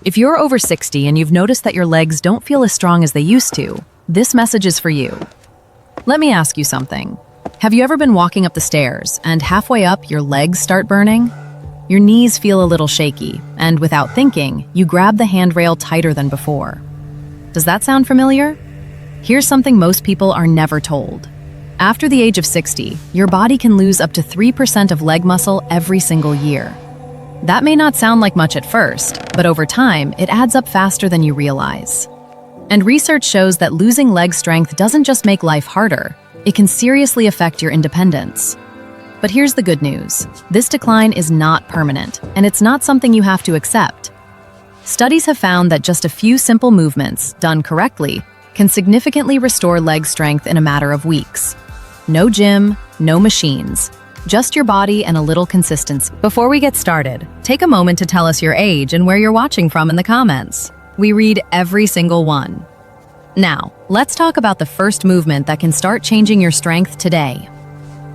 If you're over 60 and you've noticed that your legs don't feel as strong as they used to, this message is for you. Let me ask you something. Have you ever been walking up the stairs and halfway up your legs start burning? Your knees feel a little shaky, and without thinking, you grab the handrail tighter than before. Does that sound familiar? Here's something most people are never told. After the age of 60, your body can lose up to 3% of leg muscle every single year. That may not sound like much at first, but over time, it adds up faster than you realize. And research shows that losing leg strength doesn't just make life harder, it can seriously affect your independence. But here's the good news. This decline is not permanent, and it's not something you have to accept. Studies have found that just a few simple movements, done correctly, can significantly restore leg strength in a matter of weeks. No gym, no machines. Just your body and a little consistency. Before we get started, take a moment to tell us your age and where you're watching from in the comments. We read every single one. Now, let's talk about the first movement that can start changing your strength today.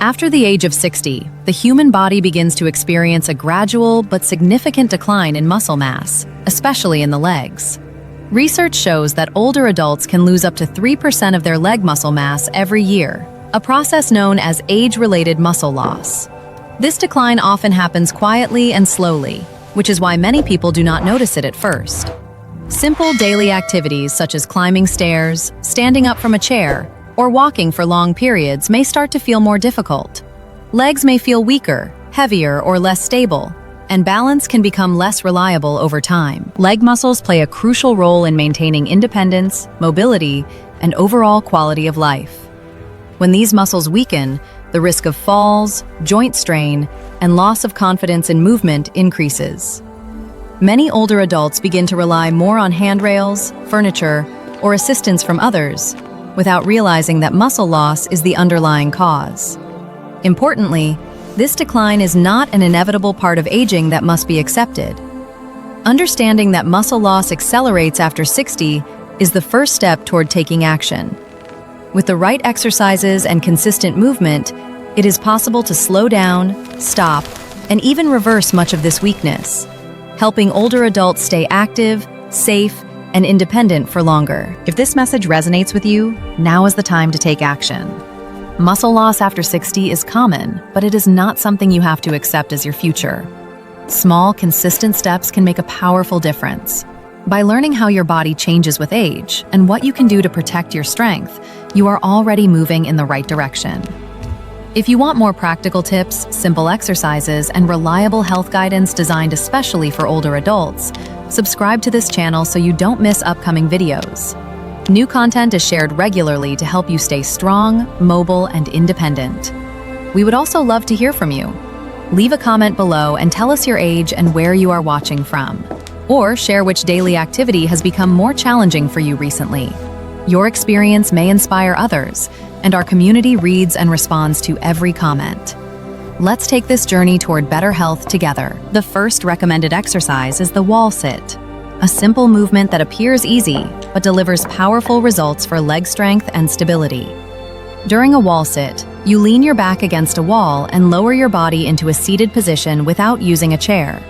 After the age of 60, the human body begins to experience a gradual but significant decline in muscle mass, especially in the legs. Research shows that older adults can lose up to 3% of their leg muscle mass every year, a process known as age-related muscle loss. This decline often happens quietly and slowly, which is why many people do not notice it at first. Simple daily activities such as climbing stairs, standing up from a chair, or walking for long periods may start to feel more difficult. Legs may feel weaker, heavier, or less stable, and balance can become less reliable over time. Leg muscles play a crucial role in maintaining independence, mobility, and overall quality of life. When these muscles weaken, the risk of falls, joint strain, and loss of confidence in movement increases. Many older adults begin to rely more on handrails, furniture, or assistance from others, without realizing that muscle loss is the underlying cause. Importantly, this decline is not an inevitable part of aging that must be accepted. Understanding that muscle loss accelerates after 60 is the first step toward taking action. With the right exercises and consistent movement, it is possible to slow down, stop, and even reverse much of this weakness, helping older adults stay active, safe, and independent for longer. If this message resonates with you, now is the time to take action. Muscle loss after 60 is common, but it is not something you have to accept as your future. Small, consistent steps can make a powerful difference. By learning how your body changes with age and what you can do to protect your strength, you are already moving in the right direction. If you want more practical tips, simple exercises, and reliable health guidance designed especially for older adults, subscribe to this channel so you don't miss upcoming videos. New content is shared regularly to help you stay strong, mobile, and independent. We would also love to hear from you. Leave a comment below and tell us your age and where you are watching from. Or share which daily activity has become more challenging for you recently. Your experience may inspire others, and our community reads and responds to every comment. Let's take this journey toward better health together. The first recommended exercise is the wall sit, a simple movement that appears easy but delivers powerful results for leg strength and stability. During a wall sit, you lean your back against a wall and lower your body into a seated position without using a chair.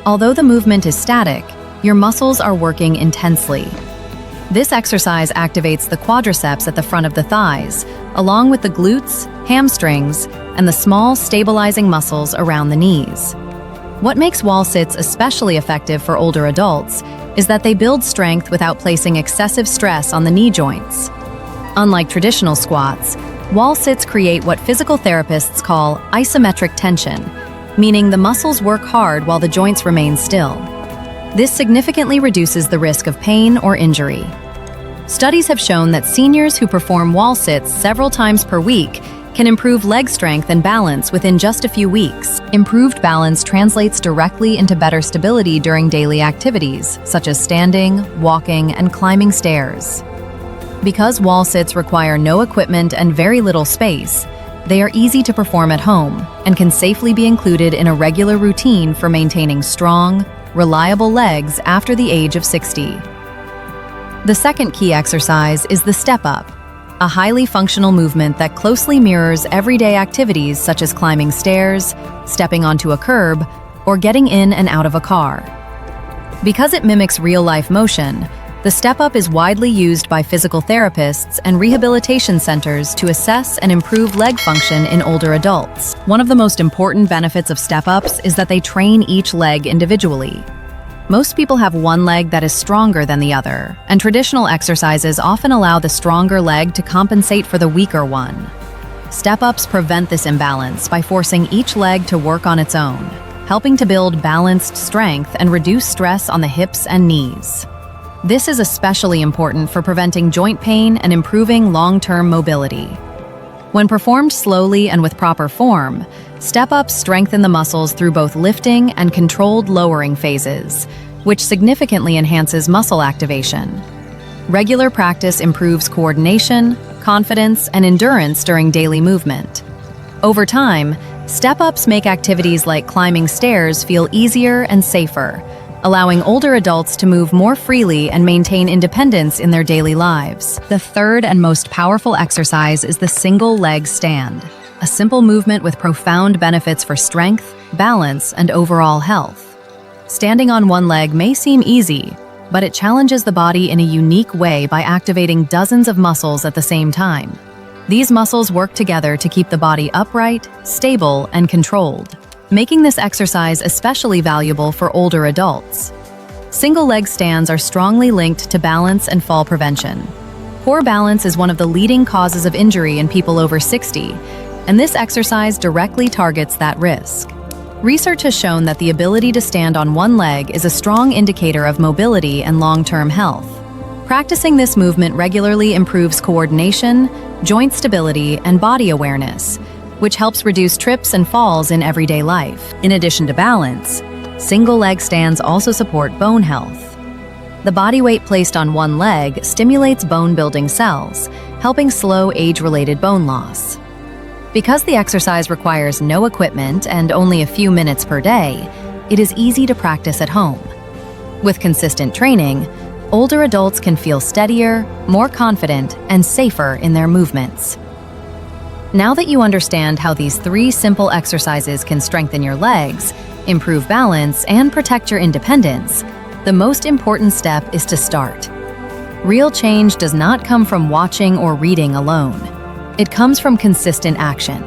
Although the movement is static, your muscles are working intensely. This exercise activates the quadriceps at the front of the thighs, along with the glutes, hamstrings, and the small stabilizing muscles around the knees. What makes wall sits especially effective for older adults is that they build strength without placing excessive stress on the knee joints. Unlike traditional squats, wall sits create what physical therapists call isometric tension, meaning the muscles work hard while the joints remain still. This significantly reduces the risk of pain or injury. Studies have shown that seniors who perform wall sits several times per week can improve leg strength and balance within just a few weeks. Improved balance translates directly into better stability during daily activities, such as standing, walking, and climbing stairs. Because wall sits require no equipment and very little space, they are easy to perform at home and can safely be included in a regular routine for maintaining strong, reliable legs after the age of 60. The second key exercise is the step up, a highly functional movement that closely mirrors everyday activities such as climbing stairs, stepping onto a curb, or getting in and out of a car. Because it mimics real-life motion, the step-up is widely used by physical therapists and rehabilitation centers to assess and improve leg function in older adults. One of the most important benefits of step-ups is that they train each leg individually. Most people have one leg that is stronger than the other, and traditional exercises often allow the stronger leg to compensate for the weaker one. Step-ups prevent this imbalance by forcing each leg to work on its own, helping to build balanced strength and reduce stress on the hips and knees. This is especially important for preventing joint pain and improving long-term mobility. When performed slowly and with proper form, step-ups strengthen the muscles through both lifting and controlled lowering phases, which significantly enhances muscle activation. Regular practice improves coordination, confidence, and endurance during daily movement. Over time, step-ups make activities like climbing stairs feel easier and safer, allowing older adults to move more freely and maintain independence in their daily lives. The third and most powerful exercise is the single leg stand, a simple movement with profound benefits for strength, balance, and overall health. Standing on one leg may seem easy, but it challenges the body in a unique way by activating dozens of muscles at the same time. These muscles work together to keep the body upright, stable, and controlled, making this exercise especially valuable for older adults. Single leg stands are strongly linked to balance and fall prevention. Poor balance is one of the leading causes of injury in people over 60, and this exercise directly targets that risk. Research has shown that the ability to stand on one leg is a strong indicator of mobility and long-term health. Practicing this movement regularly improves coordination, joint stability, and body awareness, which helps reduce trips and falls in everyday life. In addition to balance, single leg stands also support bone health. The body weight placed on one leg stimulates bone-building cells, helping slow age-related bone loss. Because the exercise requires no equipment and only a few minutes per day, it is easy to practice at home. With consistent training, older adults can feel steadier, more confident, and safer in their movements. Now that you understand how these 3 simple exercises can strengthen your legs, improve balance, and protect your independence, the most important step is to start. Real change does not come from watching or reading alone. It comes from consistent action.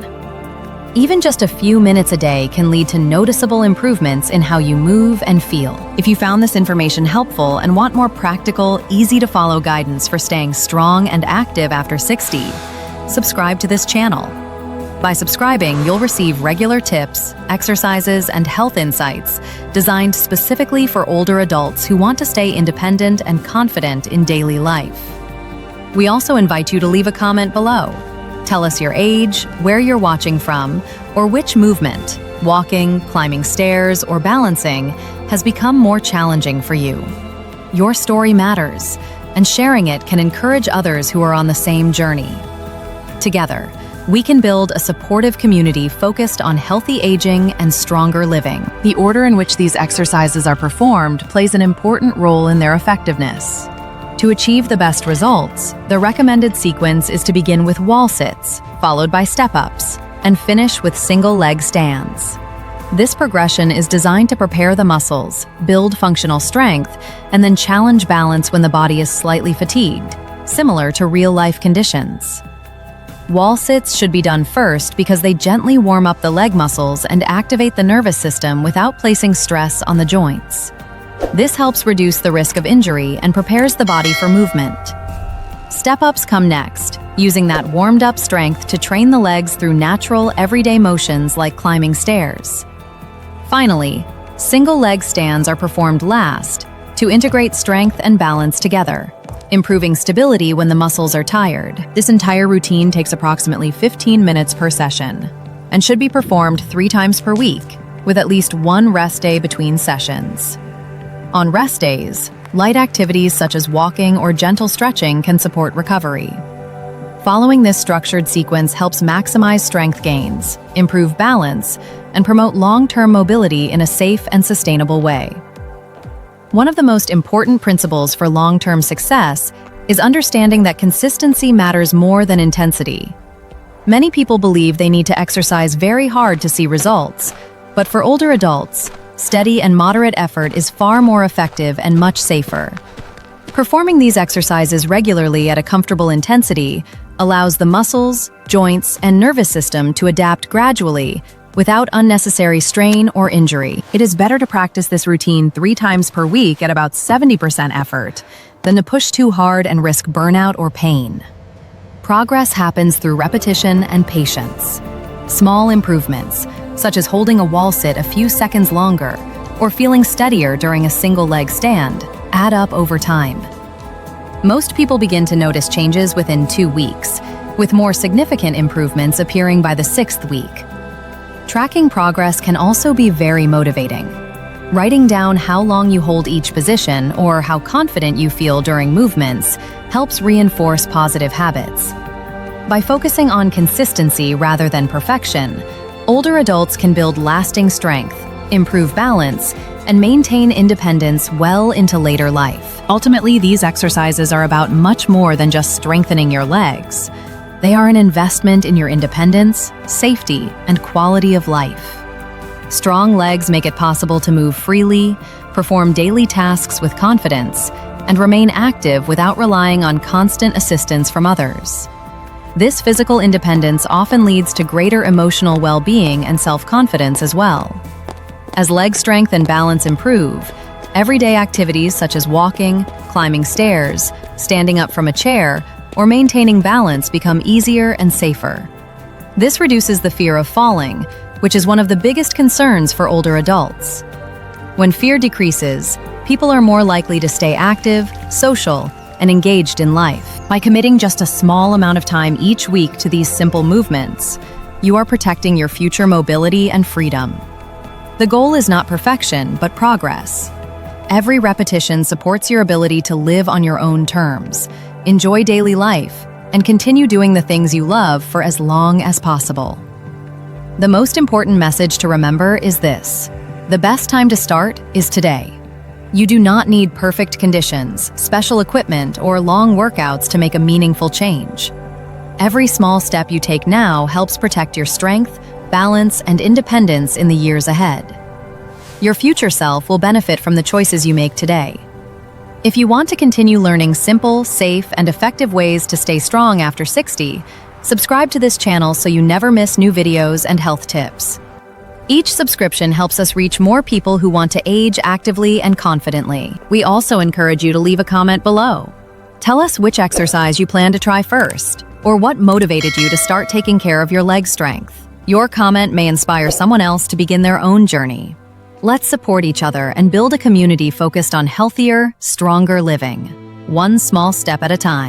Even just a few minutes a day can lead to noticeable improvements in how you move and feel. If you found this information helpful and want more practical, easy-to-follow guidance for staying strong and active after 60, subscribe to this channel. By subscribing, you'll receive regular tips, exercises, and health insights designed specifically for older adults who want to stay independent and confident in daily life. We also invite you to leave a comment below. Tell us your age, where you're watching from, or which movement, walking, climbing stairs, or balancing, has become more challenging for you. Your story matters, and sharing it can encourage others who are on the same journey. Together, we can build a supportive community focused on healthy aging and stronger living. The order in which these exercises are performed plays an important role in their effectiveness. To achieve the best results, the recommended sequence is to begin with wall sits, followed by step-ups, and finish with single leg stands. This progression is designed to prepare the muscles, build functional strength, and then challenge balance when the body is slightly fatigued, similar to real-life conditions. Wall sits should be done first because they gently warm up the leg muscles and activate the nervous system without placing stress on the joints. This helps reduce the risk of injury and prepares the body for movement. Step-ups come next, using that warmed-up strength to train the legs through natural, everyday motions like climbing stairs. Finally, single leg stands are performed last to integrate strength and balance together, improving stability when the muscles are tired. This entire routine takes approximately 15 minutes per session and should be performed 3 times per week, with at least 1 rest day between sessions. On rest days, light activities such as walking or gentle stretching can support recovery. Following this structured sequence helps maximize strength gains, improve balance, and promote long-term mobility in a safe and sustainable way. One of the most important principles for long-term success is understanding that consistency matters more than intensity. Many people believe they need to exercise very hard to see results, but for older adults, steady and moderate effort is far more effective and much safer. Performing these exercises regularly at a comfortable intensity allows the muscles, joints, and nervous system to adapt gradually without unnecessary strain or injury. It is better to practice this routine 3 times per week at about 70% effort than to push too hard and risk burnout or pain. Progress happens through repetition and patience. Small improvements, such as holding a wall sit a few seconds longer or feeling steadier during a single leg stand, add up over time. Most people begin to notice changes within 2 weeks, with more significant improvements appearing by the 6th week. Tracking progress can also be very motivating. Writing down how long you hold each position or how confident you feel during movements helps reinforce positive habits. By focusing on consistency rather than perfection, older adults can build lasting strength, improve balance, and maintain independence well into later life. Ultimately, these exercises are about much more than just strengthening your legs. They are an investment in your independence, safety, and quality of life. Strong legs make it possible to move freely, perform daily tasks with confidence, and remain active without relying on constant assistance from others. This physical independence often leads to greater emotional well-being and self-confidence as well. As leg strength and balance improve, everyday activities such as walking, climbing stairs, standing up from a chair, or maintaining balance become easier and safer. This reduces the fear of falling, which is one of the biggest concerns for older adults. When fear decreases, people are more likely to stay active, social, and engaged in life. By committing just a small amount of time each week to these simple movements, you are protecting your future mobility and freedom. The goal is not perfection, but progress. Every repetition supports your ability to live on your own terms, enjoy daily life, and continue doing the things you love for as long as possible. The most important message to remember is this: the best time to start is today. You do not need perfect conditions, special equipment, or long workouts to make a meaningful change. Every small step you take now helps protect your strength, balance, and independence in the years ahead. Your future self will benefit from the choices you make today. If you want to continue learning simple, safe, and effective ways to stay strong after 60, subscribe to this channel so you never miss new videos and health tips. Each subscription helps us reach more people who want to age actively and confidently. We also encourage you to leave a comment below. Tell us which exercise you plan to try first, or what motivated you to start taking care of your leg strength. Your comment may inspire someone else to begin their own journey. Let's support each other and build a community focused on healthier, stronger living, one small step at a time.